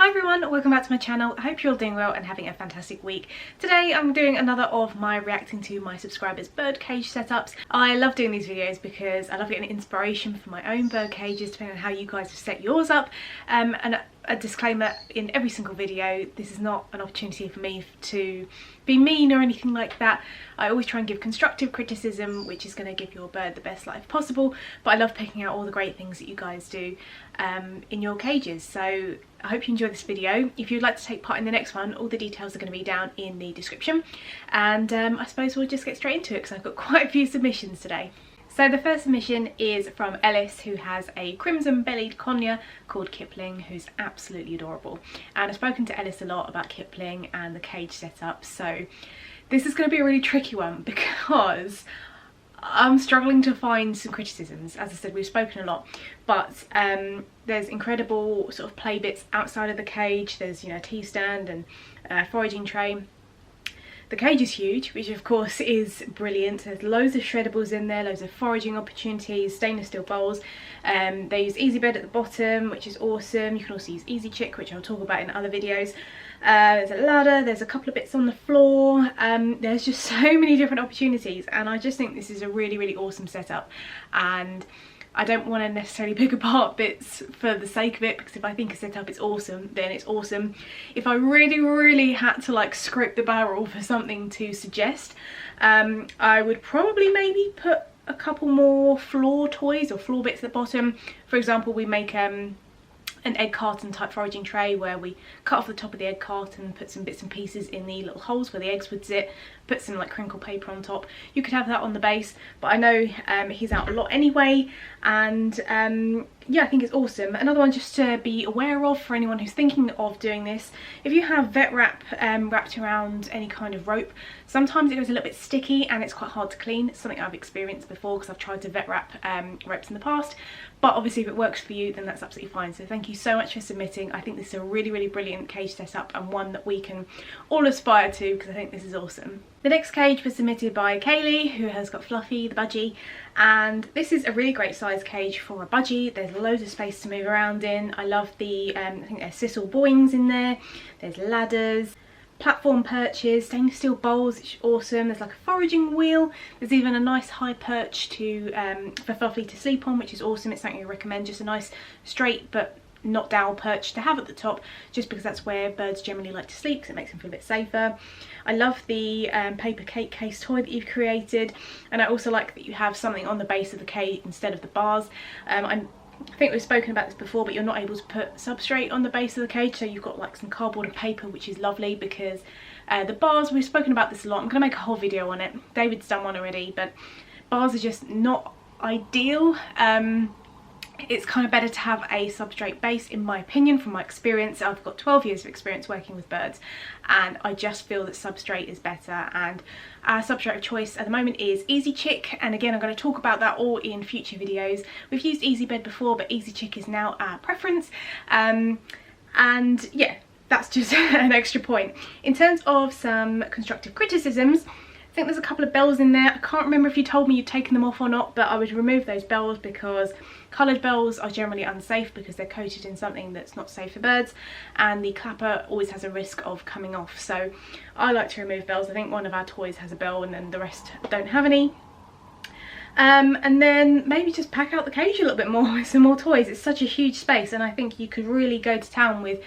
Hi everyone, welcome back to my channel. I hope you're all doing well and having a fantastic week. Today I'm doing another of my reacting to my subscribers' bird cage setups. I love doing these videos because I love getting inspiration for my own bird cages depending on how you guys have set yours up. And a disclaimer in every single video, this is not an opportunity for me to be mean or anything like that. I always try and give constructive criticism, which is going to give your bird the best life possible, but I love picking out all the great things that you guys do in your cages. So I hope you enjoy this video. If you'd like to take part in the next one, all the details are going to be down in the description, and I suppose we'll just get straight into it because I've got quite a few submissions today. So the first submission is from Ellis, who has a crimson-bellied conure called Kipling, who's absolutely adorable. And I've spoken to Ellis a lot about Kipling and the cage setup, so this is going to be a really tricky one because I'm struggling to find some criticisms. As I said, we've spoken a lot, but there's incredible sort of play bits outside of the cage. There's, you know, a tea stand and a foraging tray. The cage is huge, which of course is brilliant. There's loads of shreddables in there, loads of foraging opportunities, stainless steel bowls. They use Easy Bed at the bottom, which is awesome. You can also use Easy Chick, which I'll talk about in other videos. There's a ladder, there's a couple of bits on the floor. There's just so many different opportunities, and I just think this is a really, really awesome setup. And I don't want to necessarily pick apart bits for the sake of it, because if I think a setup is awesome, then it's awesome. If I really had to like scrape the barrel for something to suggest, I would probably maybe put a couple more floor toys or floor bits at the bottom. For example, we make an egg carton type foraging tray where we cut off the top of the egg carton and put some bits and pieces in the little holes where the eggs would sit, put some like crinkle paper on top. You could have that on the base, but I know he's out a lot anyway, and yeah, I think it's awesome. Another one just to be aware of for anyone who's thinking of doing this: if you have vet wrap wrapped around any kind of rope, sometimes it goes a little bit sticky and it's quite hard to clean. It's something I've experienced before because I've tried to vet wrap ropes in the past, but obviously if it works for you, then that's absolutely fine. So thank you so much for submitting. I think this is a really brilliant cage setup, and one that we can all aspire to, because I think this is awesome. The next cage was submitted by Kaylee, who has got Fluffy the budgie, and this is a really great size cage for a budgie. There's loads of space to move around in. I love the I think there's sisal buoyings in there, there's ladders, platform perches, stainless steel bowls, which is awesome. There's like a foraging wheel. There's even a nice high perch to for Fluffy to sleep on, which is awesome. It's something I recommend, just a nice straight but not dowel perch to have at the top, just because that's where birds generally like to sleep, because it makes them feel a bit safer. I love the paper cake case toy that you've created, and I also like that you have something on the base of the cage instead of the bars. I think we've spoken about this before, but you're not able to put substrate on the base of the cage, so you've got like some cardboard and paper, which is lovely, because the bars, we've spoken about this a lot. I'm going to make a whole video on it. David's done one already, but bars are just not ideal. It's kind of better to have a substrate base, in my opinion, from my experience. I've got 12 years of experience working with birds, and I just feel that substrate is better. And our substrate of choice at the moment is Easy Chick, and again, I'm going to talk about that all in future videos. We've used Easy Bed before, but Easy Chick is now our preference. And yeah, that's just an extra point. In terms of some constructive criticisms, I think there's a couple of bells in there. I can't remember if you told me you'd taken them off or not, but I would remove those bells because coloured bells are generally unsafe because they're coated in something that's not safe for birds, and the clapper always has a risk of coming off. So I like to remove bells. I think one of our toys has a bell and then the rest don't have any. And then maybe just pack out the cage a little bit more with some more toys. It's such a huge space, and I think you could really go to town with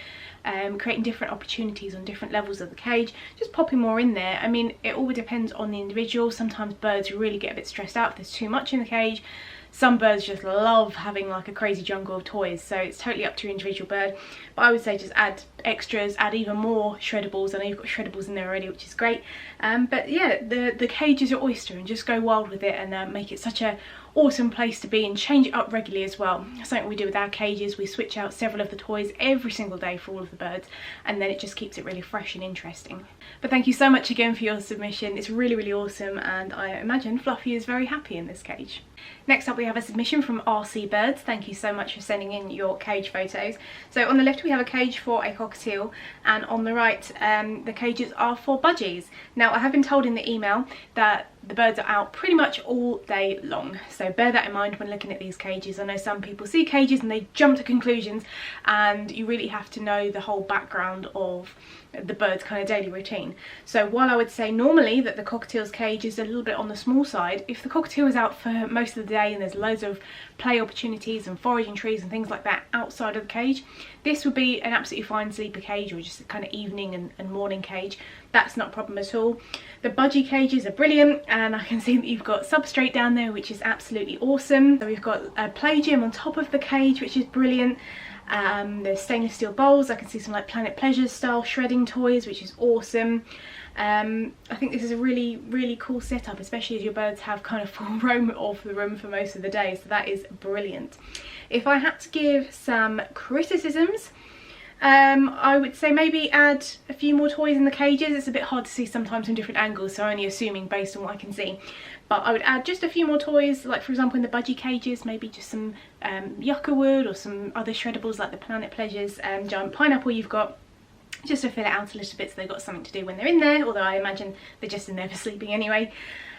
creating different opportunities on different levels of the cage, just popping more in there. I mean, it all depends on the individual. Sometimes birds really get a bit stressed out if there's too much in the cage. Some birds just love having like a crazy jungle of toys, so it's totally up to your individual bird. But I would say just add extras, add even more shreddables. I know you've got shreddables in there already, which is great. But yeah, the cage is your oyster, and just go wild with it, and make it such a awesome place to be, and change it up regularly as well. Something we do with our cages, we switch out several of the toys every single day for all of the birds, and then it just keeps it really fresh and interesting. But thank you so much again for your submission. It's really awesome, and I imagine Fluffy is very happy in this cage. Next up, we have a submission from RC Birds. Thank you so much for sending in your cage photos. So on the left we have a cage for a cockatiel, and on the right the cages are for budgies. Now, I have been told in the email that the birds are out pretty much all day long, so bear that in mind when looking at these cages. I know some people see cages and they jump to conclusions, and you really have to know the whole background of the bird's kind of daily routine. So while I would say normally that the cockatiel's cage is a little bit on the small side, if the cockatiel is out for most of the day and there's loads of play opportunities and foraging trees and things like that outside of the cage, this would be an absolutely fine sleeper cage, or just a kind of evening and morning cage. That's not a problem at all. The budgie cages are brilliant, and I can see that you've got substrate down there, which is absolutely awesome. So we've got a play gym on top of the cage, which is brilliant. There's stainless steel bowls. I can see some like Planet Pleasures style shredding toys, which is awesome. I think this is a really cool setup, especially as your birds have kind of full roam of the room for most of the day, so that is brilliant. If I had to give some criticisms, I would say maybe add a few more toys in the cages. It's a bit hard to see sometimes from different angles, so I'm only assuming based on what I can see. But I would add just a few more toys, like for example in the budgie cages, maybe just some yucca wood or some other shreddables like the Planet Pleasures giant pineapple you've got, just to fill it out a little bit so they've got something to do when they're in there, although I imagine they're just in there for sleeping anyway.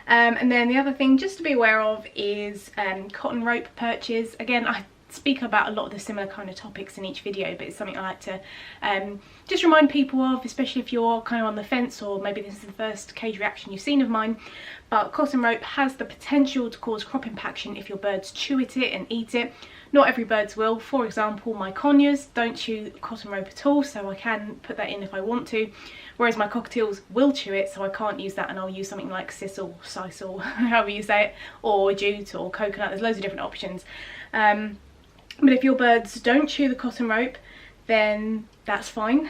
And then the other thing just to be aware of is cotton rope perches. Again, I speak about a lot of the similar kind of topics in each video, but it's something I like to just remind people of, especially if you're kind of on the fence, or maybe this is the first cage reaction you've seen of mine. But cotton rope has the potential to cause crop impaction if your birds chew at it and eat it. Not every birds will. For example, my conures don't chew cotton rope at all, so I can put that in if I want to, whereas my cockatiels will chew it, so I can't use that, and I'll use something like sisal, however you say it, or jute or coconut. There's loads of different options. But if your birds don't chew the cotton rope, then that's fine.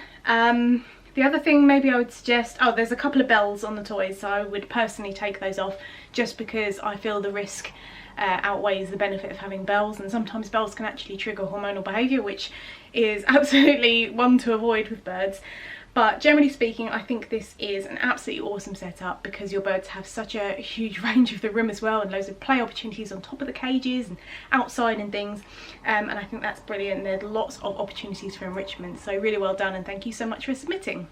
The other thing maybe I would suggest, oh, there's a couple of bells on the toys, so I would personally take those off just because I feel the risk outweighs the benefit of having bells, and sometimes bells can actually trigger hormonal behaviour, which is absolutely one to avoid with birds. But generally speaking, I think this is an absolutely awesome setup because your birds have such a huge range of the room as well, and loads of play opportunities on top of the cages and outside and things, and I think that's brilliant. There's lots of opportunities for enrichment, so really well done, and thank you so much for submitting.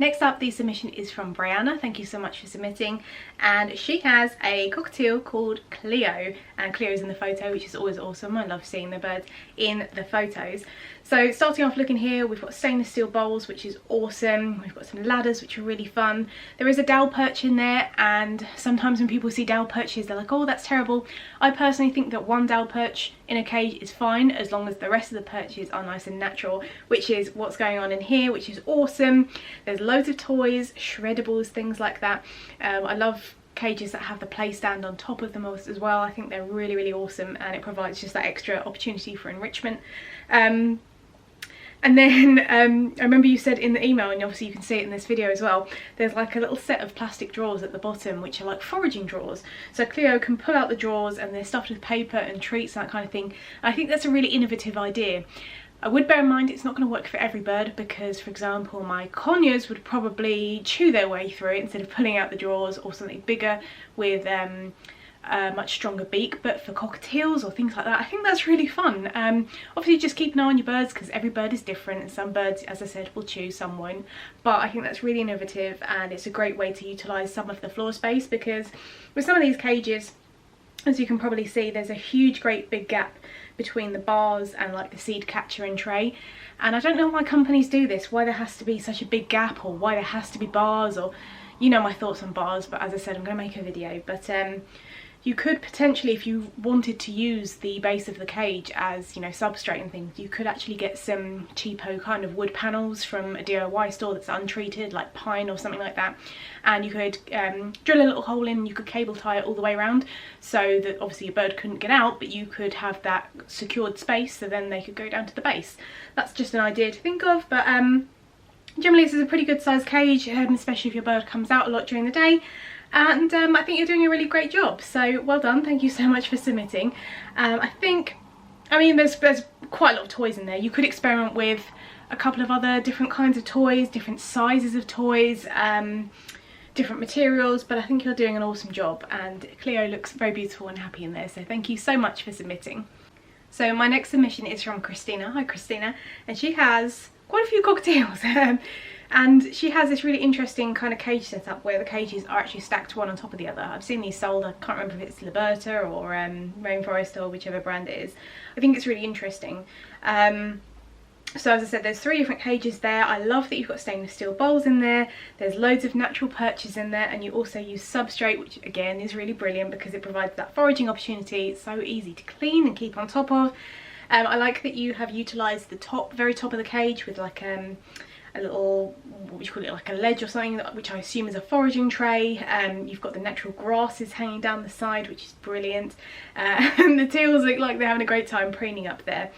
Next up, the submission is from Brianna. Thank you so much for submitting, and she has a cockatiel called Cleo, and Cleo's in the photo, which is always awesome. I love seeing the birds in the photos. So starting off looking here, we've got stainless steel bowls, which is awesome. We've got some ladders, which are really fun. There is a dowel perch in there, and sometimes when people see dowel perches, they're like, oh, that's terrible. I personally think that one dowel perch in a cage is fine, as long as the rest of the perches are nice and natural, which is what's going on in here, which is awesome. There's loads of toys, shreddables, things like that. I love cages that have the play stand on top of them as well. I think they're really awesome, and it provides just that extra opportunity for enrichment. And then I remember you said in the email, and obviously you can see it in this video as well, there's like a little set of plastic drawers at the bottom which are like foraging drawers, so Cleo can pull out the drawers and they're stuffed with paper and treats, that kind of thing. I think that's a really innovative idea. I would bear in mind it's not going to work for every bird, because for example my conures would probably chew their way through it instead of pulling out the drawers, or something bigger with a much stronger beak. But for cockatiels or things like that, I think that's really fun. Obviously just keep an eye on your birds, because every bird is different, and some birds, as I said, will chew, some won't. But I think that's really innovative, and it's a great way to utilise some of the floor space, because with some of these cages, as you can probably see, there's a great big gap between the bars and like the seed catcher and tray, and I don't know why companies do this, why there has to be such a big gap, or why there has to be bars, or you know my thoughts on bars. But as I said, I'm going to make a video. But you could potentially, if you wanted to use the base of the cage as, you know, substrate and things, you could actually get some cheapo kind of wood panels from a DIY store that's untreated, like pine or something like that, and you could drill a little hole in, and you could cable tie it all the way around, so that obviously your bird couldn't get out, but you could have that secured space, so then they could go down to the base. That's just an idea to think of, but generally this is a pretty good sized cage, especially if your bird comes out a lot during the day. And I think you're doing a really great job, so well done. Thank you so much for submitting. I mean there's quite a lot of toys in there. You could experiment with a couple of other different kinds of toys, different sizes of toys, different materials, but I think you're doing an awesome job, and Cleo looks very beautiful and happy in there, so thank you so much for submitting. So my next submission is from Christina. Hi Christina, and she has quite a few cockatiels. And she has this really interesting kind of cage setup where the cages are actually stacked one on top of the other. I've seen these sold, I can't remember if it's Liberta or Rainforest or whichever brand it is. I think it's really interesting. So as I said, there's 3 different cages there. I love that you've got stainless steel bowls in there. There's loads of natural perches in there, and you also use substrate, which again is really brilliant because it provides that foraging opportunity. It's so easy to clean and keep on top of. I like that you have utilised the very top of the cage with like a little, what would you call it, like a ledge or something, which I assume is a foraging tray. You've got the natural grasses hanging down the side, which is brilliant. And the teals look like they're having a great time preening up there.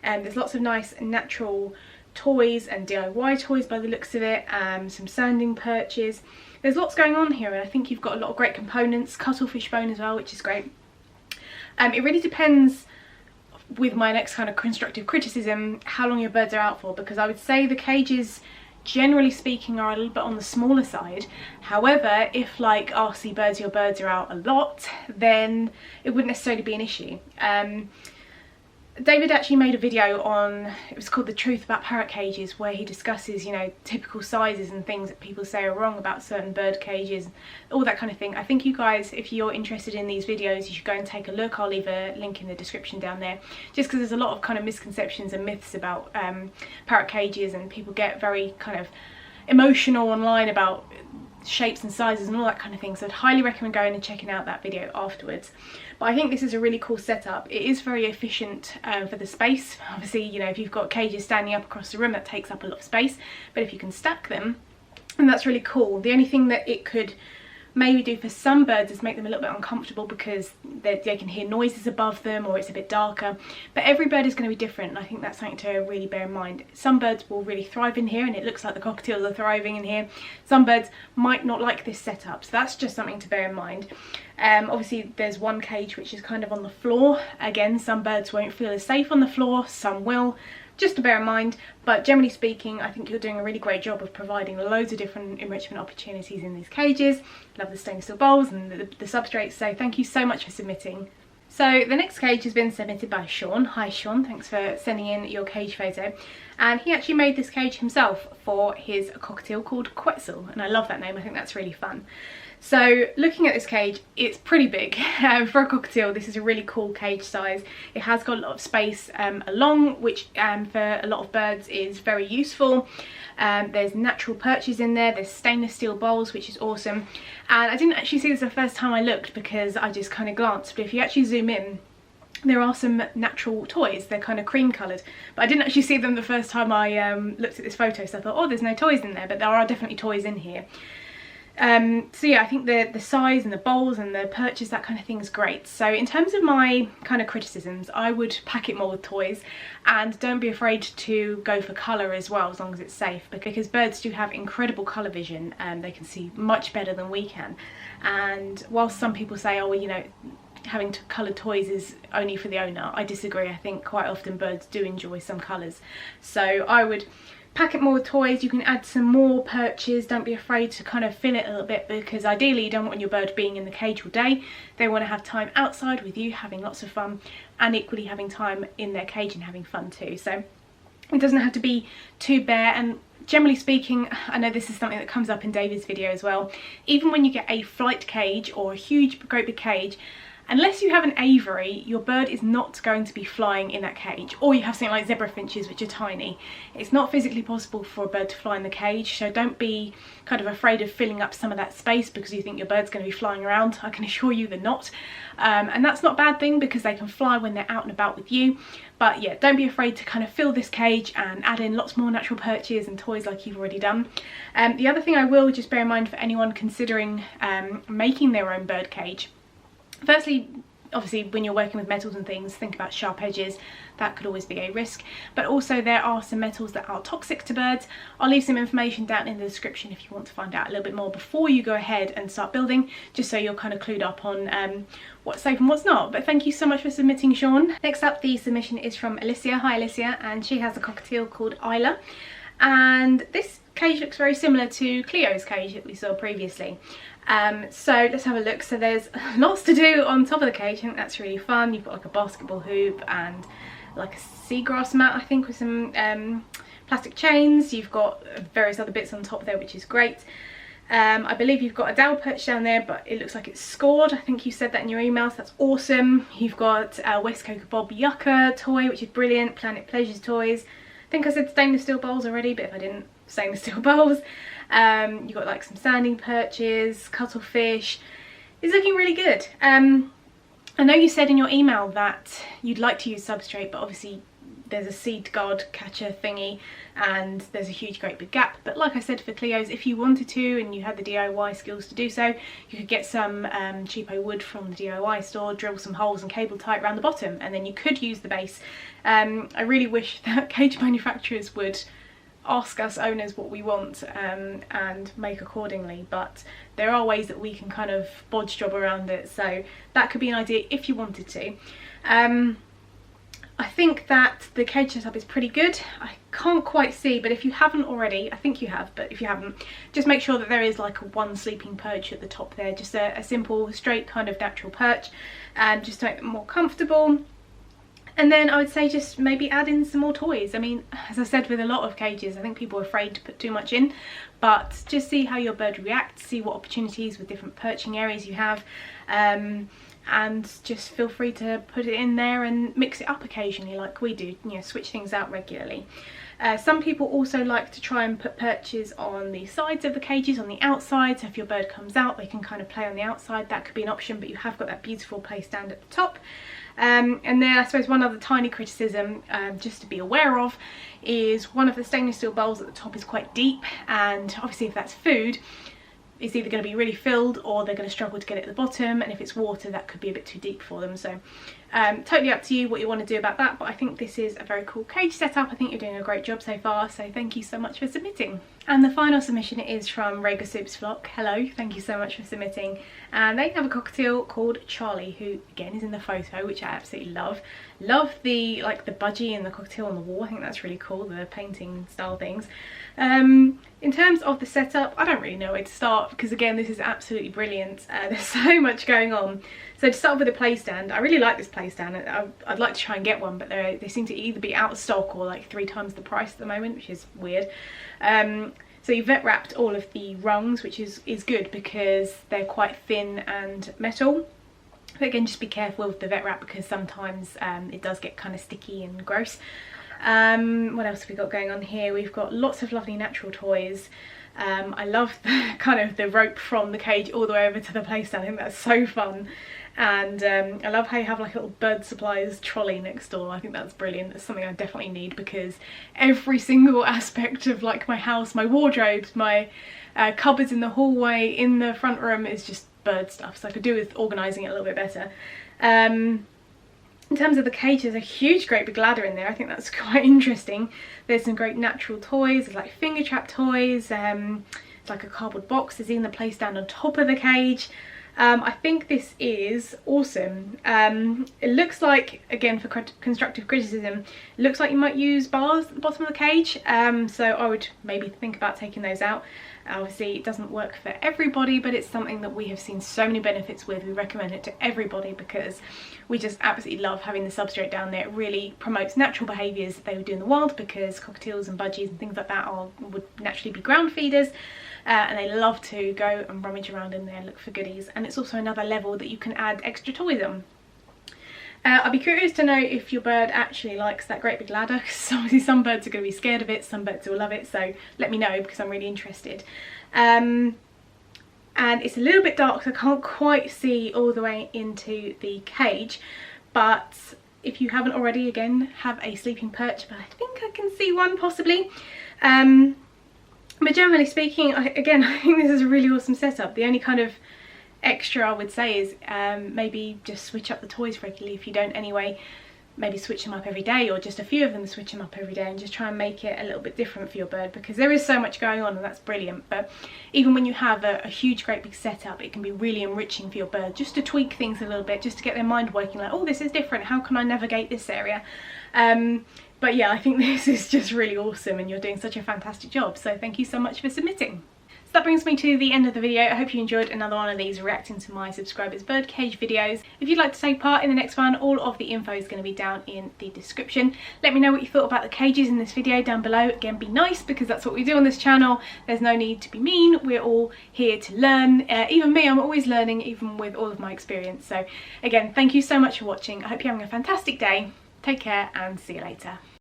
There's lots of nice natural toys and DIY toys by the looks of it, some sanding perches. There's lots going on here, and I think you've got a lot of great components, cuttlefish bone as well, which is great. It really depends, with my next kind of constructive criticism, how long your birds are out for, because I would say the cages, generally speaking, are a little bit on the smaller side. However, if like RC birds, your birds are out a lot, then it wouldn't necessarily be an issue. David actually made a video on, it was called The Truth About Parrot Cages, where he discusses, you know, typical sizes and things that people say are wrong about certain bird cages, all that kind of thing. I think you guys, if you're interested in these videos, you should go and take a look. I'll leave a link in the description down there, just because there's a lot of kind of misconceptions and myths about parrot cages, and people get very kind of emotional online about shapes and sizes and all that kind of thing. So I'd highly recommend going and checking out that video afterwards. But I think this is a really cool setup. It is very efficient for the space. Obviously, you know, if you've got cages standing up across the room, that takes up a lot of space, but if you can stack them, and that's really cool. The only thing that it could maybe do for some birds is make them a little bit uncomfortable because they can hear noises above them, or it's a bit darker. But every bird is going to be different, and I think that's something to really bear in mind. Some birds will really thrive in here, and it looks like the cockatiels are thriving in here. Some birds might not like this setup, so that's just something to bear in mind. Obviously there's one cage which is kind of on the floor. Again, some birds won't feel as safe on the floor, some will. Just to bear in mind, but generally speaking, I think you're doing a really great job of providing loads of different enrichment opportunities in these cages. Love the stainless steel bowls and the substrates, so thank you so much for submitting. So the next cage has been submitted by Sean. Hi Sean, thanks for sending in your cage photo. And he actually made this cage himself for his cockatiel called Quetzal, and I love that name, I think that's really fun. So looking at this cage, it's pretty big. For a cockatiel, this is a really cool cage size. It has got a lot of space along, which for a lot of birds is very useful. There's natural perches in there, there's stainless steel bowls, which is awesome. And I didn't actually see this the first time I looked because I just kind of glanced, but if you actually zoom in, there are some natural toys. They're kind of cream coloured, but I didn't actually see them the first time I looked at this photo, so I thought, oh, there's no toys in there, but there are definitely toys in here. So yeah, I think the size and the bowls and the perches, that kind of thing is great. So in terms of my kind of criticisms, I would pack it more with toys, and don't be afraid to go for colour as well, as long as it's safe, because birds do have incredible colour vision, and they can see much better than we can. And whilst some people say, oh well, you know, having coloured toys is only for the owner, I disagree. I think quite often birds do enjoy some colours. So I would pack it more with toys. You can add some more perches. Don't be afraid to kind of fill it a little bit, because ideally you don't want your bird being in the cage all day. They want to have time outside with you, having lots of fun, and equally having time in their cage and having fun too. So it doesn't have to be too bare. And generally speaking, I know this is something that comes up in David's video as well, even when you get a flight cage or a huge, great big cage, unless you have an aviary, your bird is not going to be flying in that cage. Or you have something like zebra finches, which are tiny. It's not physically possible for a bird to fly in the cage, so don't be kind of afraid of filling up some of that space because you think your bird's going to be flying around. I can assure you they're not. And that's not a bad thing, because they can fly when they're out and about with you. But yeah, don't be afraid to kind of fill this cage and add in lots more natural perches and toys like you've already done. The other thing I will just bear in mind for anyone considering making their own bird cage, firstly, obviously when you're working with metals and things, think about sharp edges. That could always be a risk. But also there are some metals that are toxic to birds. I'll leave some information down in the description if you want to find out a little bit more before you go ahead and start building, just so you're kind of clued up on what's safe and what's not. But thank you so much for submitting, Sean. Next up, the submission is from Alicia. Hi Alicia, and she has a cockatiel called Isla. And this cage looks very similar to Cleo's cage that we saw previously. So let's have a look. So there's lots to do on top of the cage. I think that's really fun. You've got like a basketball hoop and like a seagrass mat, I think, with some plastic chains, you've got various other bits on top there, which is great. I believe you've got a dowel perch down there, but it looks like it's scored. I think you said that in your email, so that's awesome. You've got a West Coca Bob Yucca toy, which is brilliant. Planet Pleasures toys. I think I said stainless steel bowls already, but if I didn't, stainless steel bowls. You've got like some sanding perches, cuttlefish. It's looking really good. I know you said in your email that you'd like to use substrate, but obviously there's a seed guard catcher thingy and there's a huge great big gap. But like I said, for Cleo's, if you wanted to and you had the DIY skills to do so, you could get some cheapo wood from the DIY store, drill some holes and cable tie it around the bottom, and then you could use the base. I really wish that cage manufacturers would ask us owners what we want and make accordingly, but there are ways that we can kind of bodge job around it, so that could be an idea if you wanted to. I think that the cage setup is pretty good. I can't quite see, but if you haven't already, I think you have, but if you haven't, just make sure that there is like a one sleeping perch at the top there, just a simple straight kind of natural perch, just to make them more comfortable. And then I would say just maybe add in some more toys. I mean, as I said with a lot of cages, I think people are afraid to put too much in, but just see how your bird reacts, see what opportunities with different perching areas you have, and just feel free to put it in there and mix it up occasionally like we do, you know, switch things out regularly. Some people also like to try and put perches on the sides of the cages, on the outside, so if your bird comes out they can kind of play on the outside. That could be an option, but you have got that beautiful play stand at the top. And then I suppose one other tiny criticism just to be aware of is one of the stainless steel bowls at the top is quite deep, and obviously if that's food, it's either going to be really filled or they're going to struggle to get it at the bottom, and if it's water that could be a bit too deep for them. So totally up to you what you want to do about that, but I think this is a very cool cage setup. I think you're doing a great job so far, so thank you so much for submitting. And the final submission is from Rega Soup's Flock. Hello, thank you so much for submitting. And they have a cockatiel called Charlie, who again is in the photo, which I absolutely love. Love the like the budgie and the cockatiel on the wall. I think that's really cool, the painting style things. In terms of the setup, I don't really know where to start because again this is absolutely brilliant. There's so much going on. So to start off with the play stand, I really like this play stand. I'd like to try and get one, but they seem to either be out of stock or like 3 times the price at the moment, which is weird. So you vet wrapped all of the rungs, which is good because they're quite thin and metal. But again, just be careful with the vet wrap because sometimes it does get kind of sticky and gross. What else have we got going on here? We've got lots of lovely natural toys. I love the kind of the rope from the cage all the way over to the play stand. I think that's so fun. And I love how you have like a little bird supplies trolley next door. I think that's brilliant. That's something I definitely need because every single aspect of like my house, my wardrobes, my cupboards in the hallway, in the front room is just bird stuff. So I could do with organising it a little bit better. In terms of the cage, there's a huge great big ladder in there. I think that's quite interesting. There's some great natural toys. There's like finger trap toys. It's like a cardboard box. There's even the play stand on top of the cage. I think this is awesome. It looks like, again for constructive criticism, it looks like you might use bars at the bottom of the cage, so I would maybe think about taking those out. Obviously it doesn't work for everybody, but it's something that we have seen so many benefits with. We recommend it to everybody because we just absolutely love having the substrate down there. It really promotes natural behaviours that they would do in the wild because cockatiels and budgies and things like that would naturally be ground feeders. And they love to go and rummage around in there and look for goodies, and it's also another level that you can add extra toys on. I'd be curious to know if your bird actually likes that great big ladder, because obviously some birds are going to be scared of it, some birds will love it, so let me know because I'm really interested. And it's a little bit dark so I can't quite see all the way into the cage, but if you haven't already, again, have a sleeping perch, but I think I can see one possibly. But generally speaking, again, I think this is a really awesome setup. The only kind of extra I would say is maybe just switch up the toys regularly if you don't anyway. Maybe switch them up every day, or just a few of them, switch them up every day, and just try and make it a little bit different for your bird because there is so much going on and that's brilliant. But even when you have a huge great big setup, it can be really enriching for your bird just to tweak things a little bit, just to get their mind working like, oh, this is different, how can I navigate this area? But yeah, I think this is just really awesome and you're doing such a fantastic job, so thank you so much for submitting. that brings me to the end of the video. I hope you enjoyed another one of these reacting to my subscribers' birdcage videos. If you'd like to take part in the next one, all of the info is going to be down in the description. Let me know what you thought about the cages in this video down below. Again, be nice, because that's what we do on this channel. There's no need to be mean. We're all here to learn. Even me, I'm always learning, even with all of my experience. So again, thank you so much for watching. I hope you're having a fantastic day. Take care and see you later.